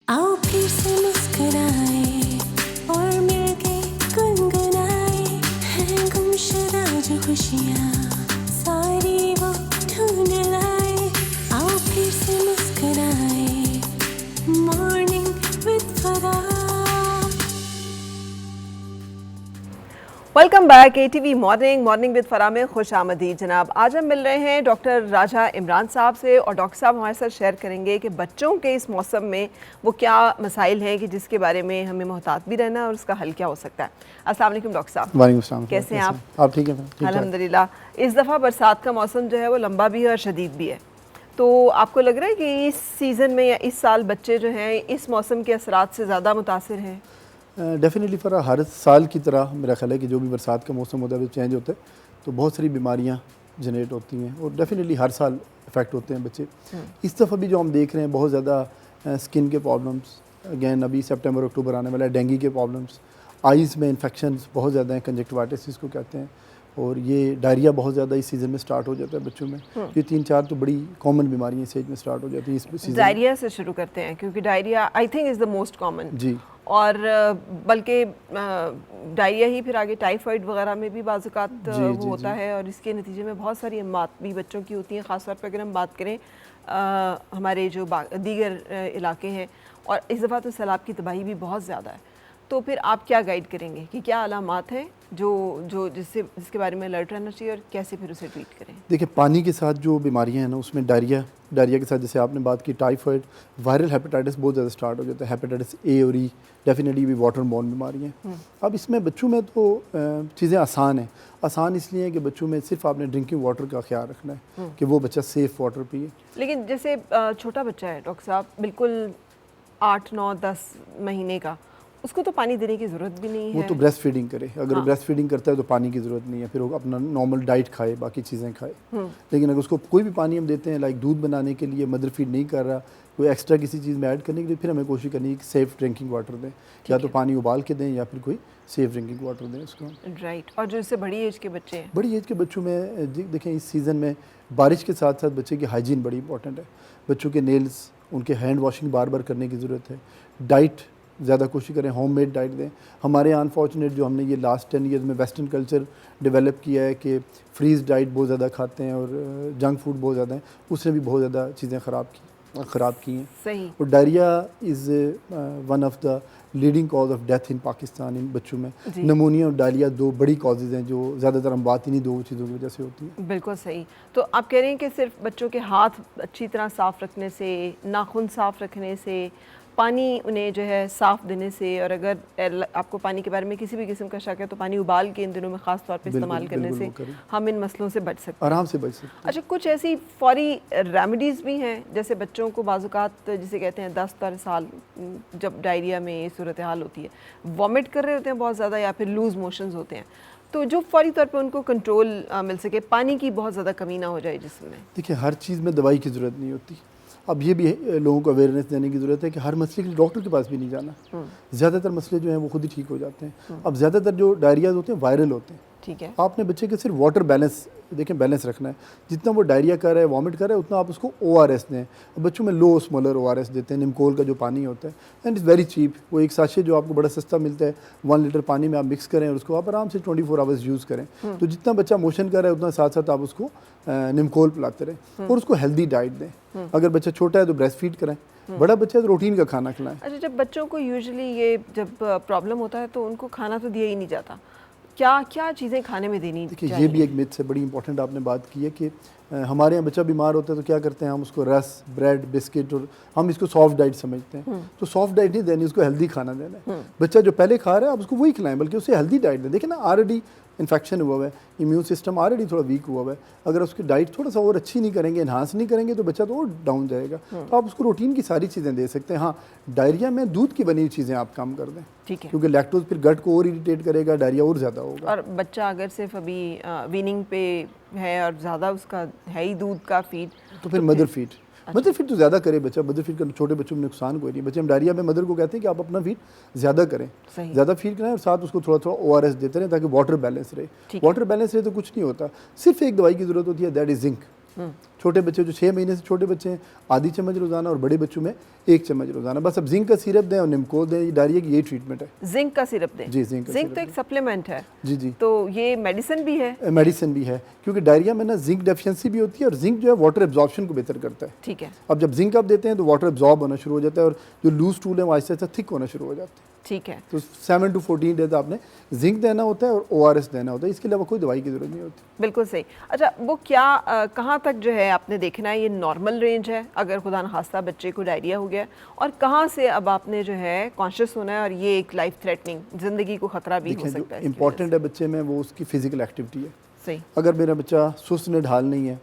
आओ फिर से मुस्कुराए और मिलके गुनगुनाए हैं गुमशुदा जो खुशियाँ सारी वो ढूंढ लाए। आओ फिर से मुस्कुराए मॉर्निंग विद फरा। Welcome back ATV morning with फरा में खुश आमदीद जनाब। आज हम मिल रहे हैं डॉक्टर राजा इमरान साहब से और डॉक्टर साहब हमारे साथ शेयर करेंगे कि बच्चों के इस मौसम में वो क्या मसाइल हैं कि जिसके बारे में हमें मोहतात भी रहना है और उसका हल क्या हो सकता है। अस्सलाम वालेकुम डॉक्टर साहब। वालेकुम सलाम। कैसे हैं आप? आप ठीक हैं? अल्हम्दुलिल्लाह। इस दफ़ा बरसात का मौसम जो है वो लंबा भी है और शदीद भी है, तो आपको लग रहा है कि इस सीज़न में या इस साल बच्चे जो हैं इस मौसम के असरात से ज़्यादा मुतासिर हैं? डेफिनेटली फ़रा हर साल की तरह मेरा ख्याल है कि जो भी बरसात का मौसम होता है चेंज होता है तो बहुत सारी बीमारियां जनरेट होती हैं और डेफिनेटली हर साल इफ़ेक्ट होते हैं बच्चे। इस दफ़ा भी जो हम देख रहे हैं बहुत ज़्यादा स्किन के प्रॉब्लम्स, अगेन अभी सितंबर अक्टूबर आने वाला है, डेंगू के प्रॉब्लम्स, आइज़ में इन्फेक्शंस बहुत ज़्यादा हैं, कंजक्टिवाइटिस जिसको कहते हैं, और ये डायरिया बहुत ज़्यादा इस सीज़न में स्टार्ट हो जाता है बच्चों में। ये 3-4 तो बड़ी कॉमन बीमारियाँ इस एज में स्टार्ट हो जाती है। इस सीज़न डायरिया से शुरू करते हैं क्योंकि diarrhoea I think is the most common जी, और बल्कि डायरिया ही फिर आगे टाइफाइड वगैरह में भी बाज़-औक़ात वो होता है और इसके नतीजे में बहुत सारी अम्मात भी बच्चों की होती हैं। ख़ासतौर पर अगर हम बात करें हमारे जो दीगर इलाके हैं, और इस दफ़ा तो सैलाब की तबाही भी बहुत ज़्यादा है, तो फिर आप क्या गाइड करेंगे कि क्या अलामात हैं जो जिसके बारे में अलर्ट रहना चाहिए और कैसे फिर उसे ट्रीट करें? देखिए, पानी के साथ जो बीमारियां हैं ना उसमें डायरिया के साथ जैसे आपने बात की टाइफाइड, वायरल हेपेटाइटिस बहुत ज़्यादा स्टार्ट हो जाता है, हेपेटाइटिस ए और ई डेफिनेटली भी वाटर बॉर्न बीमारियाँ हैं। अब इसमें बच्चों में तो चीज़ें आसान हैं। आसान इसलिए है कि बच्चों में सिर्फ आपने ड्रिंकिंग वाटर का ख्याल रखना है कि वो बच्चा सेफ़ वाटर पिए। लेकिन जैसे छोटा बच्चा है डॉक्टर साहब, बिल्कुल 8, 9, 10 महीने का, उसको तो पानी देने की ज़रूरत भी नहीं है। वो तो ब्रेस्ट फीडिंग करे, अगर वो ब्रेस्ट फीडिंग करता है तो पानी की ज़रूरत नहीं है, फिर वो अपना नॉर्मल डाइट खाए, बाकी चीज़ें खाए। लेकिन अगर उसको कोई भी पानी हम देते हैं लाइक दूध बनाने के लिए, मदर फीड नहीं कर रहा, कोई एक्स्ट्रा किसी चीज़ में ऐड करने के लिए, फिर हमें कोशिश करनी है कि सेफ़ ड्रिंकिंग वाटर दें, या तो पानी उबाल के दें या फिर कोई सेफ़ ड्रिंकिंग वाटर दें उसको। राइट। और जो इससे बड़ी एज के बच्चे हैं, बड़ी एज के बच्चों में देखें इस सीज़न में बारिश के साथ साथ बच्चे की हाइजीन बड़ी इंपॉर्टेंट है। बच्चों के नेल्स, उनके हैंड वॉशिंग बार बार करने की ज़रूरत है। डाइट ज़्यादा कोशिश करें होममेड डाइट दें। हमारे यहाँ अनफॉर्चुनेट जो हमने ये लास्ट 10 ईयर्स में वेस्टर्न कल्चर डेवलप किया है कि फ्रीज़ डाइट बहुत ज़्यादा खाते हैं और जंक फूड बहुत ज़्यादा है, उसने भी बहुत ज़्यादा चीज़ें ख़राब की हैं। सही। और diarrhoea is one of the leading cause of death in Pakistan इन बच्चों में। नमूनिया और डायरिया दो बड़ी कॉजेज़ हैं जो ज़्यादातर हम बात ही नहीं दो चीज़ों की वजह से होती है। बिल्कुल सही। तो आप कह रहे हैं कि सिर्फ बच्चों के हाथ अच्छी तरह साफ़ रखने से, नाखून साफ़ रखने से, पानी उन्हें जो है साफ़ देने से, और अगर आपको पानी के बारे में किसी भी किस्म का शक है तो पानी उबाल के इन दिनों में ख़ास तौर पे इस्तेमाल करने से हम इन मसलों से बच सकते हैं, आराम से बच सकते हैं। अच्छा, कुछ ऐसी फौरी रेमेडीज़ भी हैं जैसे बच्चों को बाज़-औक़ात जिसे कहते हैं 10 साल जब डायरिया में सूरत हाल होती है, वॉमिट कर रहे होते हैं बहुत ज़्यादा या फिर लूज़ मोशंस होते हैं, तो जो फौरी तौर पे उनको कंट्रोल मिल सके, पानी की बहुत ज़्यादा कमी ना हो जाए जिस्म में। देखिए, हर चीज़ में दवाई की ज़रूरत नहीं होती। अब ये भी लोगों को अवेयरनेस देने की ज़रूरत है कि हर मसले के लिए डॉक्टर के पास भी नहीं जाना। ज़्यादातर मसले जो हैं वो खुद ही ठीक हो जाते हैं। अब ज़्यादातर जो डायरियाज होते हैं वायरल होते हैं। ठीक है। आपने बच्चे के सिर्फ वाटर बैलेंस देखें, बैलेंस रखना है। जितना वो डायरिया कर रहा है, वॉमिट कर रहा है, उतना आप उसको ORS दें। बच्चों में लो स्मॉलर ORS देते हैं, निमकोल का जो पानी होता है, एंड इज़ वेरी चीप। वो एक साशे जो आपको बड़ा सस्ता मिलता है, 1 लीटर पानी में आप मिक्स करें और उसको आप आराम से 24 आवर्स यूज़ करें। तो जितना बच्चा मोशन कर रहा है उतना साथ साथ आप उसको निमकोल पिलाते रहें और उसको हेल्दी डाइट दें। अगर बच्चा छोटा है तो ब्रेस्ट फीड कराएं, बड़ा बच्चा है तो प्रोटीन का खाना खिलाएं। अच्छा, जब बच्चों को यूजुअली ये जब प्रॉब्लम होता है तो उनको खाना तो दिया ही नहीं जाता, क्या चीज़ें खाने में देनी चाहिए? देखिए, ये भी एक मिथ से बड़ी इंपॉर्टेंट आपने बात की है कि हमारे यहाँ बच्चा बीमार होता है तो क्या करते हैं हम उसको रस, ब्रेड, बिस्किट, और हम इसको सॉफ्ट डाइट समझते हैं। तो सॉफ्ट डाइट नहीं देनी, उसको हेल्दी खाना देना है। बच्चा जो पहले खा रहा है आप उसको वही खिलाएं, बल्कि उसे हेल्दी डाइट दें। देखिए ना, ऑलरेडी इन्फेक्शन हुआ है, इम्यून सिस्टम ऑलरेडी थोड़ा वीक हुआ है, अगर उसकी डाइट थोड़ा सा और अच्छी नहीं करेंगे, इन्हांस नहीं करेंगे तो बच्चा तो और डाउन जाएगा। तो आप उसको रूटीन की सारी चीज़ें दे सकते हैं। हाँ, डायरिया में दूध की बनी हुई चीज़ें आप कम कर दें, ठीक है, क्योंकि लैक्टोज फिर गट को और इरिटेट करेगा, डायरिया और ज़्यादा होगा। और बच्चा अगर सिर्फ अभी वीनिंग पे है और ज़्यादा उसका है ही दूध का फीड, तो फिर मदर फीड। मदर फीड तो ज़्यादा करे बच्चा, मदर फीड का छोटे बच्चों में नुकसान कोई नहीं। बच्चे हम डायरिया में मदर को कहते हैं कि आप अपना फीड ज़्यादा करें, ज़्यादा फीड कराएं और साथ उसको थोड़ा थोड़ा ORS देते रहें ताकि वाटर बैलेंस रहे। वाटर बैलेंस रहे तो कुछ नहीं होता, सिर्फ एक दवाई की ज़रूरत होती है, दैट इज़ जिंक। छोटे बच्चे जो 6 महीने से छोटे बच्चे हैं आधी चम्मच रोज़ाना, और बड़े बच्चों में 1 चम्मच रोज़ाना। बस अब जिंक का सिरप दें और निमकोल दें, ये डायरिया की यही ट्रीटमेंट है। जिंक का सिरप दें? जी, जिंक का जिंक सिरप तो एक सप्लीमेंट है। जी जी, तो ये मेडिसिन भी है? मेडिसिन भी है, क्योंकि डायरिया में ना जिंक डेफिशिएंसी भी होती है, और जिंक जो है वाटर एब्जॉर्प्शन को बेहतर करता है। ठीक है। अब जब जिंक आप देते हैं तो वाटर एब्जॉर्ब होना शुरू हो जाता है, और जो लूज टूल है वो आहिस्ता आहिस्ता थिक होना शुरू हो जाते हैं। ठीक है। तो 7 to 14 डेज आपने जिंक देना होता है और ORS देना होता है, इसके अलावा कोई दवाई की ज़रूरत नहीं होती। बिल्कुल सही। अच्छा, वो क्या कहाँ तक जो है आपने देखना है ये नॉर्मल रेंज है अगर खुदा न खास्ता बच्चे को डायरिया हो गया, और कहाँ से अब आपने जो है कॉन्शियस होना है और ये एक लाइफ थ्रेटनिंग ज़िंदगी को ख़तरा भी हो सकता है? इंपॉर्टेंट है बच्चे में वो उसकी फिजिकल एक्टिविटी है। सही। अगर मेरा बच्चा सुस्त निढाल नहीं है,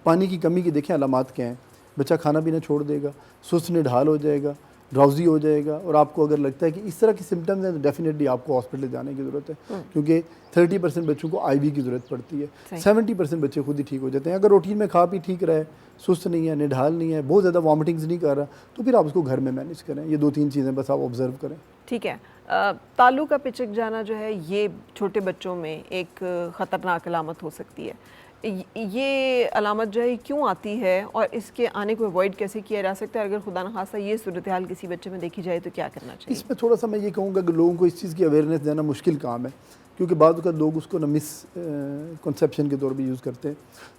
पानी की कमी की देखें अलामात क्या हैं, बच्चा खाना पीना छोड़ देगा, सुस्त निढाल हो जाएगा, ड्राउजी हो जाएगा, और आपको अगर लगता है कि इस तरह की सिम्टम्स हैं तो डेफिनेटली आपको हॉस्पिटल जाने की ज़रूरत है, क्योंकि 30% बच्चों को IV की ज़रूरत पड़ती है। 70% बच्चे खुद ही ठीक हो जाते हैं। अगर रूटीन में खा पी ठीक रहे, सुस्त नहीं है, निढाल नहीं है, बहुत ज़्यादा वॉमिटिंग्स नहीं कर रहा, तो फिर आप उसको घर में मैनेज करें। ये 2-3 चीज़ें बस आप ऑब्जर्व करें। ठीक है। तालू का पिचक जाना जो है ये छोटे बच्चों में एक ख़तरनाक अलामत हो सकती है। ये अलामत जो है क्यों आती है और इसके आने को अवॉइड कैसे किया जा सकता है? अगर खुदा न खास्ता ये सूरत हाल किसी बच्चे में देखी जाए तो क्या करना चाहिए? इसमें थोड़ा सा मैं ये कहूँगा कि लोगों को इस चीज़ की अवेयरनेस देना मुश्किल काम है, क्योंकि बाद का लोग उसको ना मिस कंसेप्शन के तौर पे यूज़ करते हैं।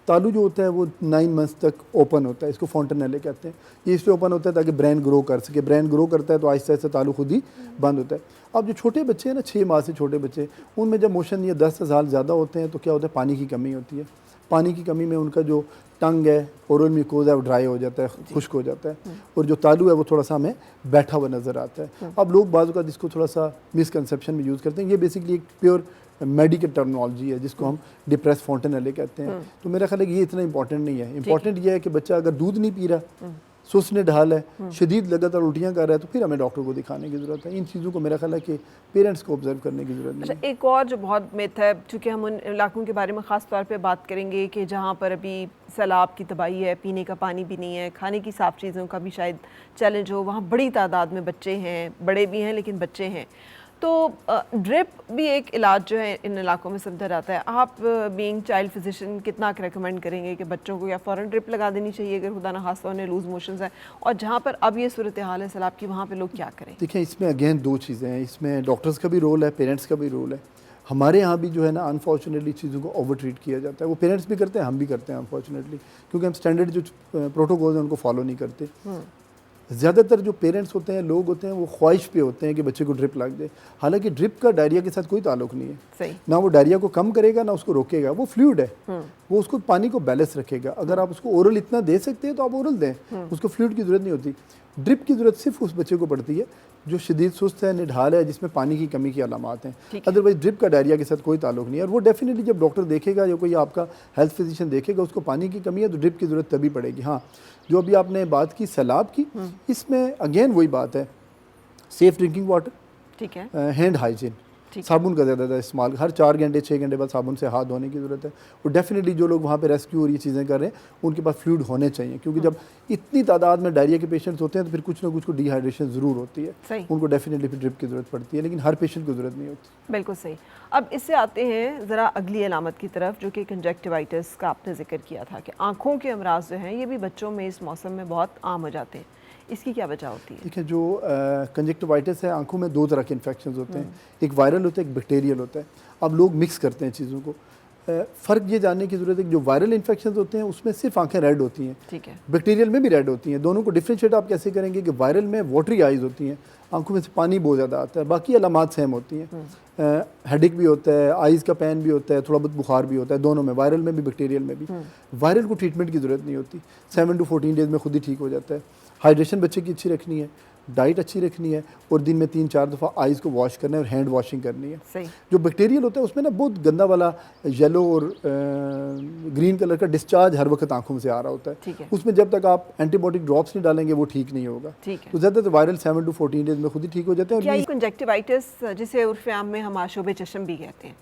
तालू जो होता है वो 9 मंथ्स तक ओपन होता है, इसको फॉन्टेनेले कहते हैं। ये इसलिए ओपन होता है ताकि ब्रेन ग्रो कर सके। ब्रेन ग्रो करता है तो आहिस्ता आहिस्ता तालू खुद ही बंद होता है। अब जो छोटे बच्चे हैं ना, 6 माह से छोटे बच्चे, उनमें जब मोशन या 10 साल ज़्यादा होते हैं तो क्या होता है, पानी की कमी होती है। पानी की कमी में उनका जो टंग है, ओरल म्यूकोज़ा है, वो ड्राई हो जाता है, खुश्क हो जाता है, और जो तालू है वो थोड़ा सा हमें बैठा हुआ नज़र आता है। अब लोग बाज़ का इसको थोड़ा सा मिसकंसेप्शन में यूज़ करते हैं। ये बेसिकली एक प्योर मेडिकल टर्मिनोलॉजी है जिसको हम डिप्रेस फॉन्टेनेले कहते हैं। तो मेरा ख्याल है कि ये इतना इंपॉर्टेंट नहीं है। इंपॉर्टेंट ये है कि बच्चा अगर दूध नहीं पी रहा, सुस्त निढाल है, शदीद लगातार उल्टियाँ कर रहा है, तो फिर हमें डॉक्टर को दिखाने की ज़रूरत है। इन चीज़ों को मेरा ख्याल है कि पेरेंट्स को ऑब्जर्व करने की ज़रूरत नहीं है। अच्छा, एक और जो बहुत मिथ है, चूँकि हम उन इलाकों के बारे में ख़ास तौर पे बात करेंगे कि जहाँ पर अभी सैलाब की तबाही है, पीने का पानी भी नहीं है, खाने की साफ़ चीज़ों का भी शायद चैलेंज हो, वहाँ बड़ी तादाद में बच्चे हैं, बड़े भी हैं लेकिन बच्चे हैं, तो ड्रिप भी एक इलाज जो है इन इलाकों में समझा जाता है। आप बीइंग चाइल्ड फिजिशियन कितना रेकमेंड करेंगे कि बच्चों को या फ़ौरन ड्रिप लगा देनी चाहिए अगर खुदा न खास्ता उन्हें लूज़ मोशंस है, और जहाँ पर अब ये सूरत हाल है सैलाब की, वहाँ पे लोग क्या करें? देखिए, इसमें अगेन 2 चीज़ें हैं। इसमें डॉक्टर्स का भी रोल है, पेरेंट्स का भी रोल है। हमारे यहाँ भी जो है ना, अनफॉर्चुनेटली चीज़ों को ओवर ट्रीट किया जाता है। वो पेरेंट्स भी करते हैं, हम भी करते हैं अनफॉर्चुनेटली, क्योंकि हम स्टैंडर्ड जो प्रोटोकॉल्स हैं उनको फॉलो नहीं करते। ज़्यादातर जो पेरेंट्स होते हैं, लोग होते हैं, वो ख्वाहिश पे होते हैं कि बच्चे को ड्रिप लग जाए। हालांकि ड्रिप का डायरिया के साथ कोई ताल्लुक नहीं है। सही। ना वो डायरिया को कम करेगा ना उसको रोकेगा। वो फ्लूइड है, वो उसको पानी को बैलेंस रखेगा। अगर आप उसको ओरल इतना दे सकते हैं तो आप ओरल दें, उसको फ्लूइड की ज़रूरत नहीं होती। ड्रिप की ज़रूरत सिर्फ उस बच्चे को पड़ती है जो शदीद सुस्त है, निढाल है, जिसमें पानी की कमी की अलामात हैं। अदरवाइज ड्रिप का डायरिया के साथ कोई ताल्लुक नहीं है। और वो डेफिनेटली जब डॉक्टर देखेगा या कोई आपका हेल्थ फिजिशियन देखेगा उसको पानी की कमी है तो ड्रिप की ज़रूरत तभी पड़ेगी। हाँ, जो अभी आपने बात की सैलाब की, इसमें अगेन वही बात है, सेफ़ ड्रिंकिंग वाटर, ठीक है, हैंड हाइजीन, साबुन का ज़्यादा इस्तेमाल, हर 4 घंटे 6 घंटे बाद साबुन से हाथ धोने की ज़रूरत है। और डेफिनेटली जो लोग वहाँ पे रेस्क्यू और ये चीज़ें कर रहे हैं उनके पास फ्लूइड होने चाहिए, क्योंकि जब इतनी तादाद में डायरिया के पेशेंट्स होते हैं तो फिर कुछ ना कुछ को डिहाइड्रेशन ज़रूर होती है। उनको डेफिनेटली फिर ड्रिप की ज़रूरत पड़ती है, लेकिन हर पेशेंट को ज़रूरत नहीं होती। बिल्कुल सही। अब इससे आते हैं ज़रा अगली अलामत की तरफ, जो कि कंजक्टिवाइटिस का आपने जिक्र किया था कि आँखों के अमराज जो हैं ये भी बच्चों में इस मौसम में बहुत आम हो जाते हैं। इसकी क्या वजह होती है? देखिए, जो कंजक्टिवाइटिस है, आंखों में 2 तरह के इन्फेक्शंस होते हैं, एक वायरल होता है, एक बैक्टीरियल होता है। अब लोग मिक्स करते हैं चीज़ों को। फ़र्क ये जानने की ज़रूरत है कि जो वायरल इन्फेक्शंस होते हैं उसमें सिर्फ आंखें रेड होती हैं, ठीक है, बैक्टीरियल में भी रेड होती हैं। दोनों को डिफ्रेंशिएट आप कैसे करेंगे कि वायरल में वाटरी आइज़ होती हैं, आंखों में से पानी बहुत ज़्यादा आता है, बाकी अलामात सेम होती हैं। हेडेक भी होता है, आइज़ का पेन भी होता है, थोड़ा बहुत बुखार भी होता है, दोनों में, वायरल में भी बैक्टीरियल में भी। वायरल को ट्रीटमेंट की ज़रूरत नहीं होती, 7 to 14 डेज़ में खुद ही ठीक हो जाता है। हाइड्रेशन बच्चे की अच्छी रखनी है, डाइट अच्छी रखनी है, और दिन में 3-4 दफ़ा आइज़ को वॉश करना है और हैंड वॉशिंग करनी है। सही। जो बैक्टीरियल होता है उसमें ना बहुत गंदा वाला येलो और ग्रीन कलर का डिस्चार्ज हर वक्त आंखों में से आ रहा होता है। उसमें जब तक आप एंटीबायोटिक ड्रॉप्स नहीं डालेंगे वो ठीक नहीं होगा। तो ज़्यादातर वायरल 7 to 14 डेज में खुद ही ठीक हो जाते हैं। क्या ये कंजक्टिवाइटिस, जिसे उर्फ़ आम में हम आशोब चश्म भी कहते हैं,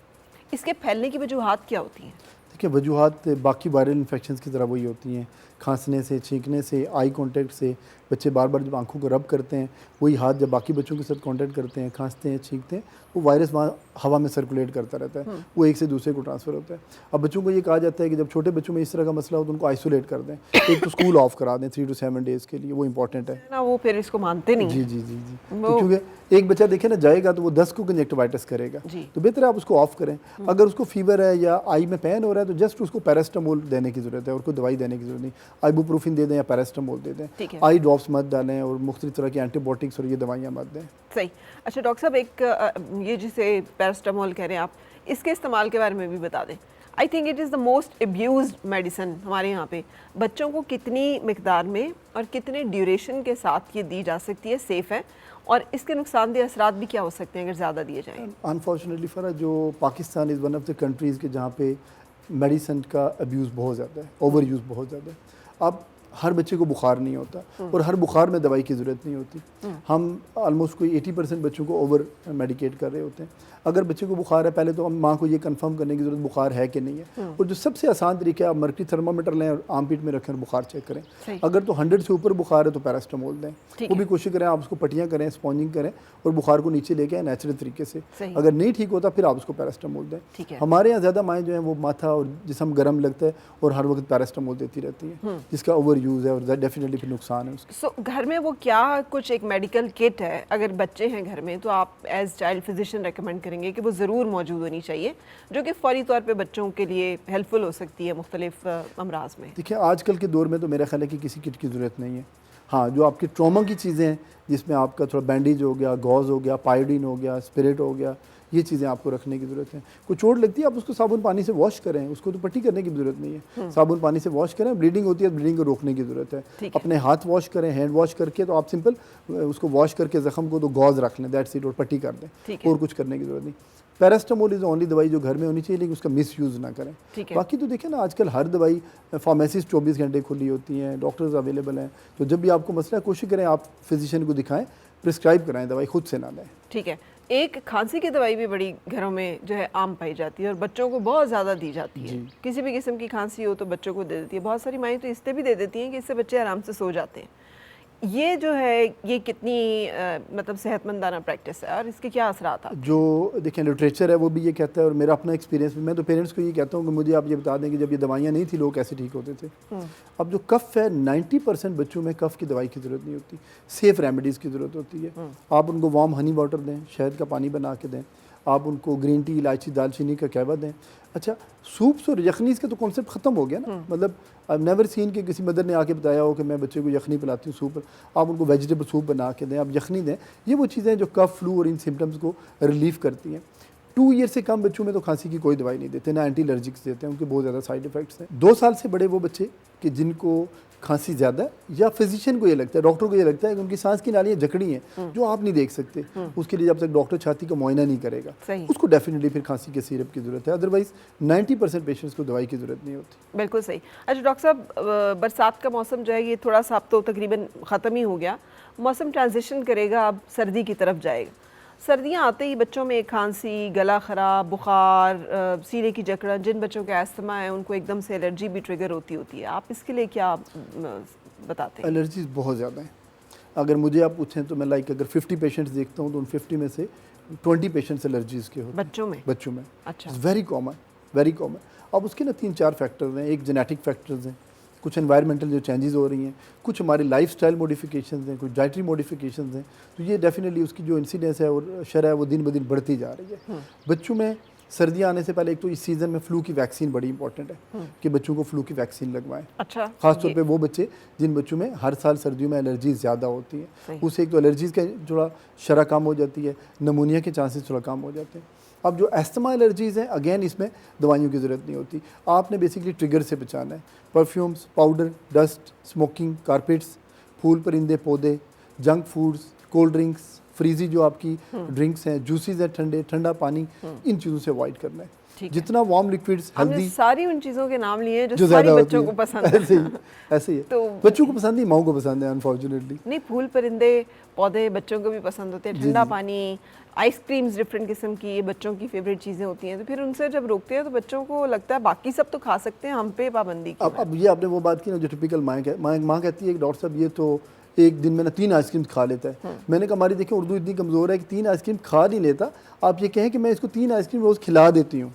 इसके फैलने की वजूहात क्या होती हैं? देखिए वजूहात बाकी वायरल इन्फेक्शंस की तरह वही होती हैं, खांसने से, छींकने से, आई कांटेक्ट से, बच्चे बार बार जब आंखों को रब करते हैं, वही हाथ जब बाकी बच्चों के साथ कांटेक्ट करते हैं, खांसते हैं, छींकते हैं, वो वायरस वहाँ हवा में सर्कुलेट करता रहता है, वो एक से दूसरे को ट्रांसफ़र होता है। अब बच्चों को ये कहा जाता है कि जब छोटे बच्चों में इस तरह का मसला हो तो उनको आइसोलेट कर दें, एक तो स्कूल ऑफ करा दें 3 to 7 डेज़ के लिए, वो इंपॉर्टेंट है ना, वो पेरेंट्स इसको मानते नहीं जी हैं। जी जी जी तो क्योंकि एक बच्चा देखे ना जाएगा तो वो 10 को कंजक्टिवाइटिस करेगा, जी। तो बेहतर है आप उसको ऑफ करें। अगर उसको फीवर है या आई में पेन हो रहा है तो जस्ट उसको पैरास्टामोल देने की ज़रूरत है, और कोई दवाई देने की ज़रूरत नहीं, आइबुप्रोफिन दे दें या पैरास्टामोल दे ठीक दें, है। आई ड्रॉप्स मत डालें और मुख्तलिफ तरह की एंटीबायोटिक्स और ये दवाइयाँ मत दें। सही। अच्छा डॉक्टर साहब, एक ये जिसे पैरास्टामोल कह रहे हैं आप, इसके इस्तेमाल के बारे में भी बता दें। I think it is the most abused medicine हमारे यहाँ पे। बच्चों को कितनी मिकदार में और कितने ड्यूरेशन के साथ ये दी जा सकती है, सेफ़ है, और इसके नुकसानदेह असरात भी क्या हो सकते हैं अगर ज़्यादा दिए जाएँ? अनफॉर्चुनेटली फ़रा जो Pakistan is one of the countries के जहाँ पे मेडिसिन का अब्यूज़ बहुत ज़्यादा है, ओवर यूज़ बहुत ज़्यादा है। अब हर बच्चे को बुखार नहीं होता और हर बुखार में दवाई की ज़रूरत नहीं होती। हम ऑलमोस्ट कोई 80% बच्चों को ओवर मेडिकेट कर रहे होते हैं। अगर बच्चे को बुखार है, पहले तो हम माँ को ये कंफर्म करने की ज़रूरत बुखार है कि नहीं है, और जो सबसे आसान तरीका है, आप मर्करी थर्मामीटर लें और आम पीट में रखें और बुखार चेक करें। अगर तो 100 से ऊपर बुखार है तो पैरास्टामोल दें, वो भी कोशिश करें आप उसको पट्टियाँ करें, स्पॉन्जिंग करें और बुखार को नीचे लेके आए नेचुरल तरीके से। अगर नहीं ठीक होता फिर आप उसको पैरास्टामोल दें। हमारे यहाँ ज़्यादा माएँ जो हैं वो माथा और जिस्म गर्म लगता है और हर वक्त पैरास्टामोल देती रहती हैं, जिसका ओवर यूज़ है और डेफिनेटली फिर नुकसान है उसका। सो घर में वो क्या कुछ एक मेडिकल किट है, अगर बच्चे हैं घर में तो आप एज चाइल्ड फिजिशियन रेकमेंड करेंगे कि वो ज़रूर मौजूद होनी चाहिए, जो कि फौरी तौर पे बच्चों के लिए हेल्पफुल हो सकती है मुख्तलिफ अमराज में? देखिए आजकल के दौर में तो मेरा ख्याल है कि किसी किट की ज़रूरत नहीं है। हाँ, जो आपकी ट्रॉमा की चीज़ें हैं जिसमें आपका थोड़ा बैंडेज हो गया, गॉज हो गया, पायोडीन हो गया, स्पिरिट हो गया, ये चीज़ें आपको रखने की ज़रूरत है। कोई चोट लगती है आप उसको साबुन पानी से वॉश करें, उसको तो पट्टी करने की ज़रूरत नहीं है, साबुन पानी से वॉश करें। ब्लीडिंग होती है, ब्लीडिंग को रोकने की ज़रूरत है। अपने हाथ वॉश करें, हैंड वॉश करके, तो आप सिंपल उसको वॉश करके ज़ख्म को तो गॉज रख लें, दैट्स इट, और पट्टी कर दें, और कुछ करने की ज़रूरत नहीं। पैरास्टामोल इज़ ओनली दवाई जो घर में होनी चाहिए, लेकिन उसका मिस यूज़ ना करें। बाकी तो देखें ना आजकल हर दवाई फार्मेसीज 24 घंटे खुली होती हैं, डॉक्टर्स अवेलेबल हैं, तो जब भी आपको मसला है कोशिश करें आप फिजिशियन को दिखाएं, प्रिस्क्राइब कराएं, दवाई खुद से ना लें। ठीक है। एक खांसी की दवाई भी बड़ी घरों में जो है आम पाई जाती है और बच्चों को बहुत ज़्यादा दी जाती है। किसी भी किस्म की खांसी हो तो बच्चों को दे देती है। बहुत सारी माएँ तो इससे भी दे देती हैं कि इससे बच्चे आराम से सो जाते हैं। ये जो है ये कितनी मतलब सेहतमंदाना प्रैक्टिस है और इसके क्या असरात आते हैं? जो देखें लिटरेचर है वो भी ये कहता है, और मेरा अपना एक्सपीरियंस भी, मैं तो पेरेंट्स को ये कहता हूँ कि मुझे आप ये बता दें कि जब ये दवाइयाँ नहीं थी लोग कैसे ठीक होते थे। अब जो कफ़ है 90% बच्चों में कफ़ की दवाई की ज़रूरत नहीं होती, सेफ़ रेमेडीज़ की ज़रूरत होती है। आप उनको वार्म हनी वाटर दें, शहद का पानी बना के दें, आप उनको ग्रीन टी, इलायची, दालचीनी का कहवा दें। अच्छा, सूप्स और यखनीस का तो कॉन्सेप्ट ख़त्म हो गया ना, मतलब आई नेवर सीन कि किसी मदर ने आके बताया हो कि मैं बच्चे को यखनी पिलाती हूँ सूप। आप उनको वेजिटेबल सूप बना के दें, आप यखनी दें। ये वो चीज़ें जो कफ, फ्लू और इन सिम्टम्स को रिलीफ करती हैं। 2 ईयर से कम बच्चों में तो खांसी की कोई दवाई नहीं देते, ना एंटी एलर्जिक्स देते हैं, उनके बहुत ज़्यादा साइड इफ़ेक्ट्स हैं। 2 साल से बड़े वो बच्चे कि जिनको खांसी ज़्यादा है, या फिजिशियन को ये लगता है, डॉक्टर को ये लगता है कि उनकी सांस की नालियाँ जकड़ी हैं जो आप नहीं देख सकते, उसके लिए जब तक डॉक्टर छाती का मुआयना नहीं करेगा उसको डेफिनेटली फिर खांसी के सिरप की ज़रूरत है। अदरवाइज 90% पेशेंट्स को दवाई की ज़रूरत नहीं होती। बिल्कुल सही। अच्छा डॉक्टर साहब, बरसात का मौसम जो है ये थोड़ा सा अब तो तकरीबन ख़त्म ही हो गया, मौसम ट्रांजिशन करेगा, अब सर्दी की तरफ जाएगा। सर्दियाँ आते ही बच्चों में खांसी, गला ख़राब, बुखार, सीने की जकड़न, जिन बच्चों का अस्थमा है उनको एकदम से एलर्जी भी ट्रिगर होती है। आप इसके लिए क्या बताते हैं? एलर्जीज बहुत ज़्यादा हैं। अगर मुझे आप पूछें तो मैं अगर 50 पेशेंट्स देखता हूँ तो उन 50 में से 20 पेशेंट्स एलर्जीज के होते हैं बच्चों में। अच्छा, वेरी कॉमन, वेरी कॉमन। अब उसके ना 3-4 फैक्टर्स हैं। एक जेनेटिक फैक्टर्स हैं, कुछ एनवायरमेंटल जो चेंजेस हो रही हैं, कुछ हमारी लाइफस्टाइल मॉडिफिकेशंस हैं, कुछ डाइटरी मॉडिफिकेशंस हैं। तो ये डेफिनेटली उसकी जो इंसिडेंस है और शरह है वो दिन ब दिन बढ़ती जा रही है। बच्चों में सर्दियाँ आने से पहले एक तो इस सीज़न में फ्लू की वैक्सीन बड़ी इंपॉर्टेंट है कि बच्चों को फ्लू की वैक्सीन लगवाएं। अच्छा, खासतौर पे वो बच्चे जिन बच्चों में हर साल सर्दियों में एलर्जीज ज़्यादा होती हैं, उससे एक तो एलर्जीज़ का थोड़ा शरह कम हो जाती है, नमूनिया के चांसेस थोड़ा कम हो जाते हैं। अब जो एस्थमा एलर्जीज़ हैं, अगेन इसमें दवाइयों की ज़रूरत नहीं होती। आपने बेसिकली ट्रिगर से बचाना है। Perfumes, powder, dust, smoking, carpets, फूल परिंदे, पौधे, जंक फूड्स, कोल्ड ड्रिंक्स, फ्रीजी जो आपकी ड्रिंक्स हैं, जूसेस हैं, ठंडा पानी, इन चीज़ों से अवॉइड करना है। ठीक है। जितना वार्म लिक्विड्स, हमने हेल्दी, सारी उन चीज़ों के नाम लिए हैं जो जो सारी ज़्यादा बच्चों को पसंद है। ऐसे ही है। तो बच्चों को पसंद नहीं, माओ को पसंद है अनफॉर्चुनेटली। नहीं, फूल परिंदे पौधे बच्चों को भी पसंद होते हैं, जी, ठंडा जी। पानी, आइसक्रीम्स डिफरेंट किस्म की, ये बच्चों की फेवरेट चीज़ें होती हैं। तो फिर उनसे जब रोकते हैं तो बच्चों को लगता है बाकी सब तो खा सकते हैं, हम पे पाबंदी क्यों है? अब ये आपने वो बात की ना जो टिपिकल माँ कहती है कि डॉक्टर साहब ये तो एक दिन में ना 3 आइसक्रीम खा लेता है। मैंने कहा हमारी देखिए उर्दू इतनी कमज़ोर है कि 3 आइसक्रीम खा नहीं लेता, आप ये कहें कि मैं इसको 3 आइसक्रीम रोज़ खिला देती हूँ,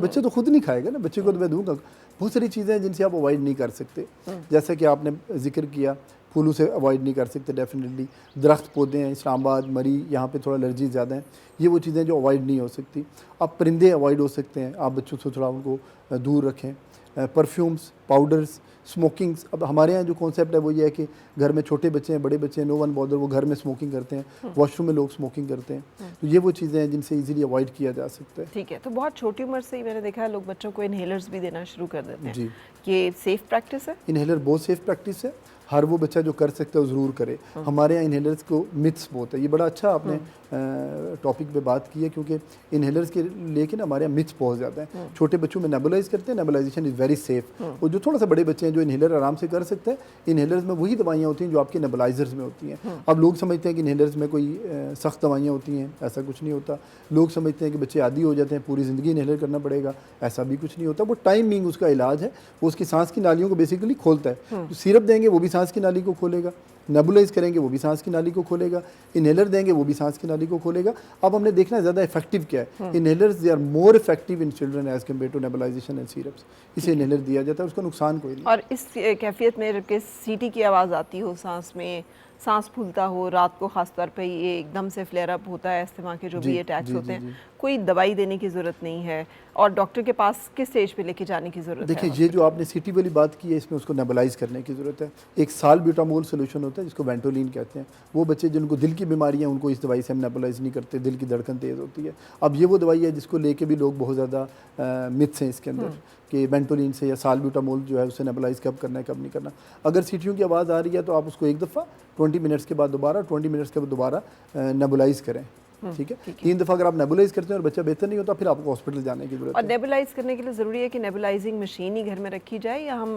बच्चे तो खुद नहीं खाएगा ना, बच्चे को तो मैं दूंगा। बहुत सारी चीज़ें हैं जिनसे आप अवॉइड नहीं कर सकते, जैसा कि आपने जिक्र किया, फूलों से अवॉइड नहीं कर सकते डेफिनेटली। दरख्त पौधे हैं, इस्लामाबाद, मरी, यहाँ पे थोड़ा एलर्जी ज़्यादा है, ये वो चीज़ें जो अवॉइड नहीं हो सकती। अब परिंदे अवॉइड हो सकते हैं, आप बच्चों से थोड़ा उनको दूर रखें। परफ्यूम्स, पाउडर्स, स्मोकिंग्स, अब हमारे यहाँ जो कॉन्सेप्ट है वो ये है कि घर में छोटे बच्चे हैं, बड़े बच्चे हैं, नो वन बॉदर, वो घर में स्मोकिंग करते हैं, वॉशरूम में लोग स्मोकिंग करते हैं, तो ये वो चीज़ें हैं जिनसे इजीली अवॉइड किया जा सकता है। ठीक है, तो बहुत छोटी उम्र से ही मैंने देखा है लोग बच्चों को इनहेलर्स भी देना शुरू कर देते हैं। जी, ये सेफ प्रैक्टिस है? इनहेलर बहुत सेफ प्रैक्टिस है, हर वो बच्चा जो कर सकता है वो ज़रूर करे। हमारे यहाँ इनहेलर्स को मिथ्स बहुत है, ये बड़ा अच्छा आपने टॉपिक पे बात की है, क्योंकि इनहेलर्स के लेके ना हमारे यहाँ मिथ्स बहुत ज़्यादा है। छोटे बच्चों में नेबुलाइज करते हैं, नेबुलाइजेशन इज़ वेरी सेफ, और जो थोड़ा सा बड़े बच्चे हैं जो इनहेलर आराम से कर सकते हैं, इनहेलर्स में वही दवाइयाँ होती हैं जो आपके नेबुलाइजर्स में होती हैं। अब लोग समझते हैं कि इनहेलर्स में कोई सख्त दवाइयाँ होती हैं, ऐसा कुछ नहीं होता। लोग समझते हैं कि बच्चे आदी हो जाते हैं, पूरी ज़िंदगी इनहेलर करना पड़ेगा, ऐसा भी कुछ नहीं होता। वो टाइमिंग उसका इलाज है, वो उसकी सांस की नालियों को बेसिकली खोलता है। तो सिरप देंगे वो भी सांस की नाली को खोलेगा, नेबुलाइज करेंगे वो भी सांस की नाली को खोलेगा, इनहेलर देंगे वो भी सांस की नाली को खोलेगा। अब हमने देखना है ज़्यादा इफेक्टिव क्या है। Inhalers they are more effective in children as compare to nebulization and syrups. इसे इनहेलर दिया जाता है, उसका नुकसान कोई नहीं। और इस कैफियत में जबकि सीटी की आवाज़ आती हो सांस में, सांस फूलता हो, रात को खास तौर पे ये एकदम से फ्लेयर अप होता है, अस्थमा के जो भी अटैक्स होते हैं, कोई दवाई देने की ज़रूरत नहीं है, और डॉक्टर के पास किस स्टेज पे लेके जाने की ज़रूरत है? देखिए, ये जो आपने सिटी वाली बात की है, इसमें उसको नेबुलाइज करने की ज़रूरत है। एक साल्ब्यूटामोल सोल्यूशन होता है जिसको वेंटोलिन कहते हैं। वो बच्चे जिनको दिल की बीमारी है उनको इस दवाई से हम नेबुलाइज नहीं करते, दिल की धड़कन तेज़ होती है। अब ये वो दवाई है जिसको लेके भी लोग बहुत ज़्यादा मिथ्स हैं इसके अंदर कि वेंटोलिन से या साल्ब्यूटामोल जो है उसे नेबुलाइज कब करना है कब नहीं करना। अगर सीटियों की आवाज़ आ रही है तो आप उसको एक दफ़ा 20 मिनट्स के बाद दोबारा, 20 मिनट्स के बाद दोबारा नेबुलाइज करें, ठीक है। 3 दफ़ा अगर आप नेबुलाइज करते हैं और बच्चा बेहतर नहीं होता, फिर आपको हॉस्पिटल जाने की जरूरत और है। नेबुलाइज करने के लिए ज़रूरी है कि नेबुलाइजिंग मशीन ही घर में रखी जाए, या हम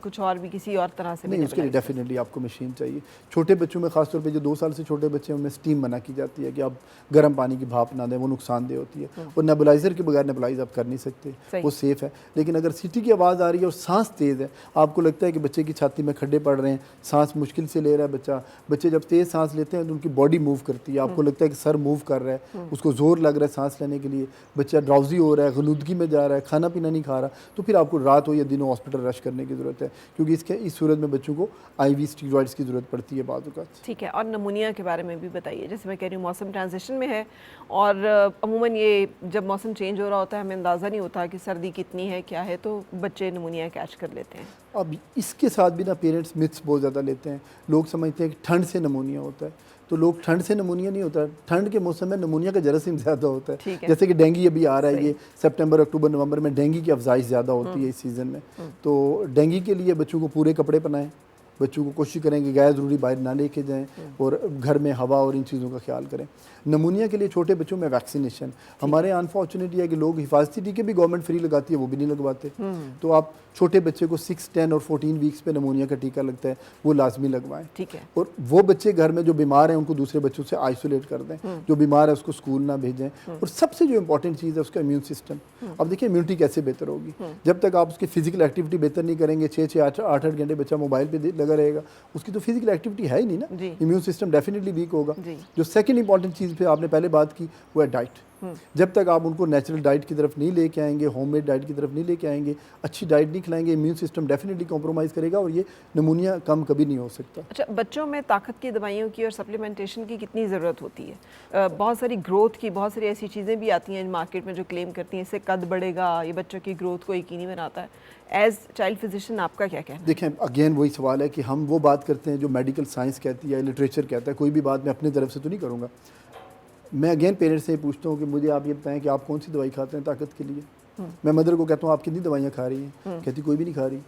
कुछ और भी किसी और तरह से भी नहीं, उसके लिए नेबुलाइज डेफिनेटली आपको मशीन चाहिए। छोटे बच्चों में खासतौर पे जो 2 साल से छोटे बच्चे हैं उनमें स्टीम मना की जाती है कि आप गर्म पानी की भाप ना दें, वो नुकसानदेह होती है। और नेबुलाइज़र के बगैर नेबुलाइज आप कर नहीं सकते, वो सेफ़ है। लेकिन अगर सीटी की आवाज़ आ रही है और सांस तेज़ है, आपको लगता है कि बच्चे की छाती में खड्डे पड़ रहे हैं, सांस मुश्किल से ले रहा है बच्चा, बच्चे जब तेज़ सांस लेते हैं तो उनकी बॉडी मूव करती है, आपको लगता है कि सर मूव कर रहा है, उसको ज़ोर लग रहा है सांस लेने के लिए, बच्चा ड्राउजी हो रहा है, गलूदगी में जा रहा है, खाना पीना नहीं खा रहा, तो फिर आपको रात हो या दिन हो हॉस्पिटल रश करने की ज़रूरत है, क्योंकि इस सूरत में बच्चों को IV स्टीरॉइड्स की ज़रूरत पड़ती है बाद वक़्त। ठीक है, और नमूनिया के बारे में भी बताइए। जैसे मैं कह रही हूँ मौसम ट्रांजिशन में है, और अमूमन ये जब मौसम चेंज हो रहा होता है हमें अंदाज़ा नहीं होता कि सर्दी कितनी है क्या है, तो बच्चे नमूनिया कैच कर लेते हैं। अब इसके साथ भी ना पेरेंट्स मिथ्स बहुत ज़्यादा लेते हैं। लोग समझते हैं कि ठंड से नमूनिया होता है, तो लोग ठंड से नमूनिया नहीं होता। ठंड के मौसम में नमूनिया का जरासीम ज़्यादा होता है। जैसे कि डेंगू अभी आ रहा है, ये सितंबर, अक्टूबर, नवंबर में डेंगू की अफजाइश ज़्यादा होती है इस सीज़न में। तो डेंगू के लिए बच्चों को पूरे कपड़े पहनाएं, बच्चों को कोशिश करें कि गैर ज़रूरी बाहर ना लेके जाएं, और घर में हवा और इन चीज़ों का ख्याल करें। नमूनिया के लिए छोटे बच्चों में वैक्सीनेशन, हमारे अनफॉर्चुनेटली है कि लोग हिफाजती टीके भी गवर्नमेंट फ्री लगाती है, वो भी नहीं लगवाते। तो आप छोटे बच्चे को 6, 10 और 14 वीक्स पे नमूनिया का टीका लगता है, वो लाजमी लगवाएं। ठीक है। और वो बच्चे घर में जो बीमार हैं उनको दूसरे बच्चों से आइसोलेट कर दें, जो बीमार है उसको स्कूल ना भेजें। और सबसे जो इंपॉर्टेंट चीज़ है उसका इम्यून सिस्टम। अब देखिए इम्यूनिटी कैसे बेहतर होगी, जब तक आप उसकी फिजिकल एक्टिविटी बेहतर नहीं करेंगे। 6-6, 8-8 घंटे बच्चा मोबाइल पे लगा रहेगा, उसकी तो फिजिकल एक्टिविटी है ही नहीं ना, इम्यून सिस्टम डेफिनेटली वीक होगा। जो सेकंड इंपॉर्टेंट चीज़ पे आपने पहले बात की वो है डाइट। जब तक आप उनको नेचुरल डाइट की तरफ नहीं लेके आएंगे, होममेड डाइट की तरफ नहीं लेके आएंगे, अच्छी डाइट नहीं खिलाएंगे, इम्यून सिस्टम डेफिनेटली कॉम्प्रोमाइज़ करेगा और ये नमूनिया कम कभी नहीं हो सकता। अच्छा, बच्चों में ताकत की दवाइयों की और सप्लीमेंटेशन की कितनी ज़रूरत होती है? बहुत सारी ग्रोथ की बहुत सारी ऐसी चीज़ें भी आती हैं मार्केट में जो क्लेम करती हैं इससे कद बढ़ेगा, ये बच्चों की ग्रोथ को यकीनी बनाता है। एज चाइल्ड फिजिशियन आपका क्या कहना है? देखें, अगेन वही सवाल है कि हम वो बात करते हैं जो मेडिकल साइंस कहती है, लिटरेचर कहता है। कोई भी बात मैं अपनी तरफ से तो नहीं करूँगा। मैं अगेन पेरेंट्स से ही पूछता हूँ कि मुझे आप ये बताएं कि आप कौन सी दवाई खाते हैं ताकत के लिए। मैं मदर को कहता हूँ आप कितनी दवाइयाँ खा रही हैं, कहती कोई भी नहीं खा रही।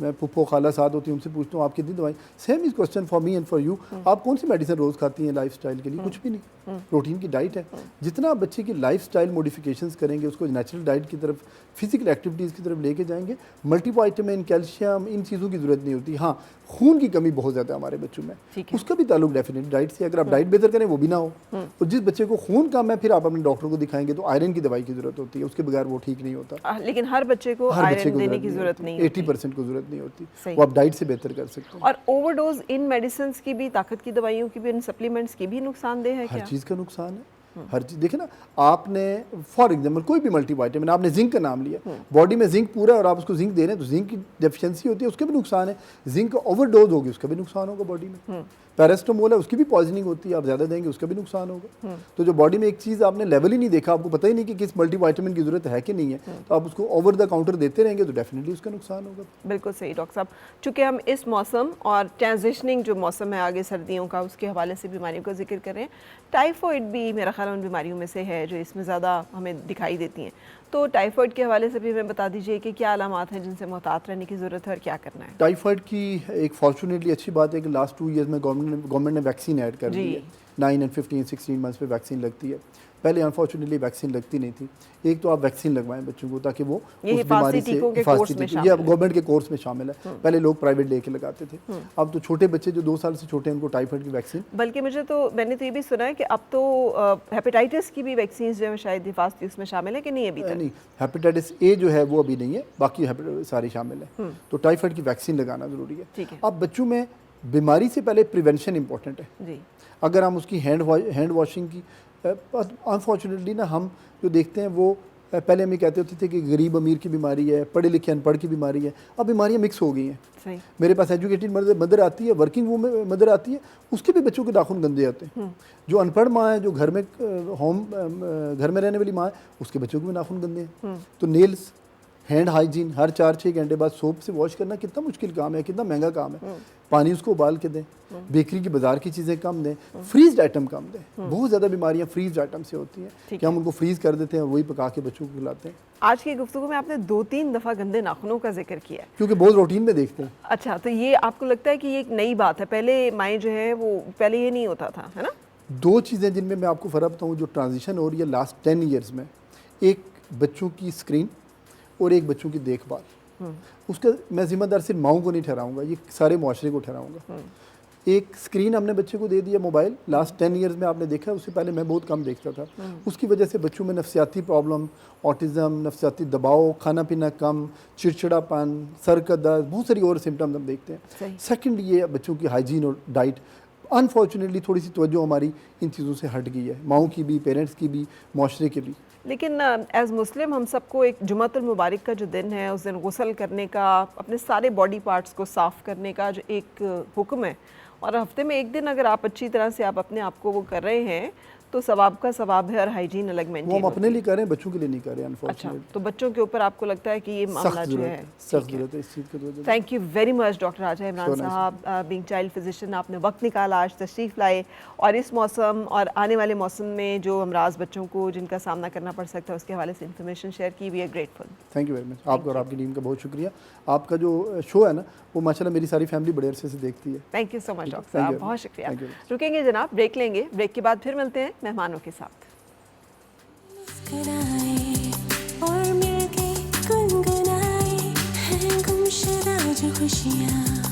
मैं पुप्पो खाला साथ होती हूँ, उनसे पूछता हूँ आप कितनी दवाई, same is question for me and for you, आप कौन सी मेडिसिन रोज़ खाती हैं लाइफस्टाइल के लिए? कुछ भी नहीं, प्रोटीन की डाइट है। जितना आप बच्चे की लाइफस्टाइल मॉडिफिकेशंस करेंगे, उसको नेचुरल डाइट की तरफ, फिजिकल एक्टिविटीज़ की तरफ लेके जाएंगे, मल्टीविटामिन, कैल्शियम, इन चीज़ों की ज़रूरत नहीं होती। हाँ, खून की कमी बहुत ज़्यादा हमारे बच्चों में, उसका भी ताल्लुक डेफिनेट डाइट से, अगर आप डाइट बेहतर करें वो भी ना हो। और जिस बच्चे को खून कम है, फिर आप अपने डॉक्टर को दिखाएंगे तो आयरन की दवाई की ज़रूरत होती है, उसके बगैर वो ठीक नहीं होता। लेकिन हर बच्चे को आयरन देने की ज़रूरत नहीं, 80% को ज़रूरत नहीं होती, वो आप डाइट से बेहतर कर सकते हैं। और ओवरडोज इन मेडिसिन की भी, ताकत की दवाइयों की भी, इन सप्लीमेंट्स की भी नुकसानदेह है क्या? हर चीज़ का नुकसान है, हर चीज़। देखिए ना, आपने फॉर एग्जांपल कोई भी मल्टीविटामिन, आपने जिंक का नाम लिया, बॉडी में जिंक पूरा है और आप उसको जिंक दे रहे हैं, तो जिंक की डेफिशिएंसी होती है, उसके भी नुकसान है। जिंक ओवरडोज होगी, उसका भी नुकसान होगा बॉडी में। पैरास्टामोल है, उसकी भी पॉइजनिंग होती है, आप ज़्यादा देंगे उसका भी नुकसान होगा। तो जो बॉडी में एक चीज़ आपने लेवल ही नहीं देखा, आपको पता ही नहीं कि किस मल्टीविटामिन की ज़रूरत है कि नहीं है, तो आप उसको ओवर द काउंटर देते रहेंगे तो डेफिनेटली उसका नुकसान होगा। बिल्कुल सही डॉक्टर साहब। चूँकि हम इस मौसम और ट्रांजिशनिंग जो मौसम है आगे सर्दियों का, उसके हवाले से बीमारियों का जिक्र करें, टाइफॉइड भी मेरा ख्याल उन बीमारियों में से है जो इसमें ज़्यादा हमें दिखाई देती हैं। तो टाइफॉइड के हवाले से भी हमें बता दीजिए कि क्या अलामात हैं जिनसे मुहतात रहने की ज़रूरत है और क्या करना है? टाइफॉइड की एक फॉर्चुनेटली अच्छी बात है कि लास्ट 2 ईयर्स में गवर्नमेंट ने वैक्सीन ऐड कर दी है। 9 एंड 15, 16 मंथ्स पे वैक्सीन लगती है। पहले अनफॉर्चुनेटली वैक्सीन लगती नहीं थी। एक तो आप वैक्सीन लगवाएं बच्चों को, ताकि वो उस बीमारी से, ये गवर्नमेंट के कोर्स में शामिल है। पहले लोग प्राइवेट लेके लगाते थे, अब तो छोटे बच्चे जो 2 साल से छोटे हैं उनको टाइफाइड की वैक्सीन। बल्कि मैंने तो ये भी सुना है कि अब तो हेपेटाइटिस की भी वैक्सीन जो है शायद हिफाजती उसमें शामिल है कि नहीं अभी तक? नहीं, हेपेटाइटिस ए जो है वो अभी नहीं है, बाकी सारी शामिल है। तो टाइफाइड की वैक्सीन लगाना ज़रूरी है। अब बच्चों में बीमारी से पहले प्रिवेंशन इंपॉर्टेंट है। अगर हम उसकी हैंड वॉशिंग की, अनफॉर्चुनेटली ना हम जो देखते हैं वो, पहले हम ये कहते होते थे कि गरीब अमीर की बीमारी है, पढ़े लिखे अनपढ़ की बीमारी है, अब बीमारियां मिक्स हो गई हैं। मेरे पास एजुकेटेड मदर आती है, वर्किंग वूमेन मदर आती है, उसके भी बच्चों के नाखून गंदे आते हैं। जो अनपढ़ माँ है, जो घर में घर में रहने वाली माँ है, उसके बच्चों के भी नाखून गंदे हैं। तो नेल्स, हैंड हाइजीन, हर 4-6 घंटे बाद सोप से वॉश करना कितना मुश्किल काम है, कितना महंगा काम है। पानी उसको उबाल के दें, बेकरी की बाजार की चीज़ें कम दें, फ्रीज आइटम कम दें। बहुत ज़्यादा बीमारियां फ्रीज आइटम से होती हैं कि हम उनको फ्रीज कर देते हैं और वही पका के बच्चों को खिलाते हैं। आज की गुफ्तगू में आपने 2-3 दफ़ा गंदे नाखूनों का जिक्र किया है, क्योंकि बहुत रूटीन में देखते हैं। अच्छा, तो ये आपको लगता है कि ये एक नई बात है? पहले माएँ जो है वो, पहले ये नहीं होता था, है ना? 2 चीज़ें जिनमें मैं आपको फ़र्क बताऊँ, जो ट्रांजिशन हो रही है लास्ट 10 ईयर्स में, एक बच्चों की स्क्रीन और एक बच्चों की देखभाल। उसका मैं जिम्मेदार सिर्फ माओं को नहीं ठहराऊंगा, ये सारे मुआशरे को ठहराऊंगा। एक स्क्रीन हमने बच्चे को दे दिया, मोबाइल, लास्ट 10 ईयर्स में आपने देखा, उससे पहले मैं बहुत कम देखता था। उसकी वजह से बच्चों में नफ्सियाती प्रॉब्लम, ऑटिज़म, नफ्सियाती दबाव, खाना पीना कम, चिड़चिड़ापन, सर का दर्द, बहुत सारी और सिम्टम्स हम देखते हैं। सेकेंड, ये बच्चों की हाइजीन और डाइट, अनफॉर्चुनेटली थोड़ी सी तवज्जो हमारी इन चीज़ों से हट गई है, माओं की भी, पेरेंट्स की भी, मुआशरे की भी। लेकिन एज़ मुस्लिम हम सबको एक जुमातुल मुबारक का जो दिन है, उस दिन गुस्ल करने का, अपने सारे बॉडी पार्ट्स को साफ़ करने का जो एक हुक्म है, और हफ्ते में एक दिन अगर आप अच्छी तरह से आप अपने आप को वो कर रहे हैं तो सवाब का सवाब है और हाइजीन अलग मेंटेन। वो हम अपने लिए कर रहे हैं, बच्चों के लिए नहीं कर रहे हैं अनफॉर्चुनेटली। अच्छा, तो बच्चों के ऊपर आपको लगता है कि ये मामला जो है सख्त ज़रूरत है इस चीज़ की। Thank you very much doctor Raja Imran साहब, बीइंग चाइल्ड फिजिशियन, आपने वक्त निकाला, आज तशरीफ़ लाए, और इस मौसम और आने वाले मौसम में जो अमराज बच्चों को जिनका सामना करना पड़ सकता है उसके हवाले से इन्फॉर्मेशन शेयर की। We are grateful. Thank you very much. आपका और आपकी टीम का बहुत शुक्रिया। आपका जो शो है ना, वो माशाल्लाह मेरी सारी फैमिली बड़े अरसे से देखती है। Thank you so much doctor साहब, बहुत शुक्रिया। रुकेंगे जनाब, ब्रेक लेंगे, ब्रेक के बाद फिर मिलते हैं मेहमानों के साथ। और मिलके गुनगुनाए हैं गुमशुदा जो खुशियाँ।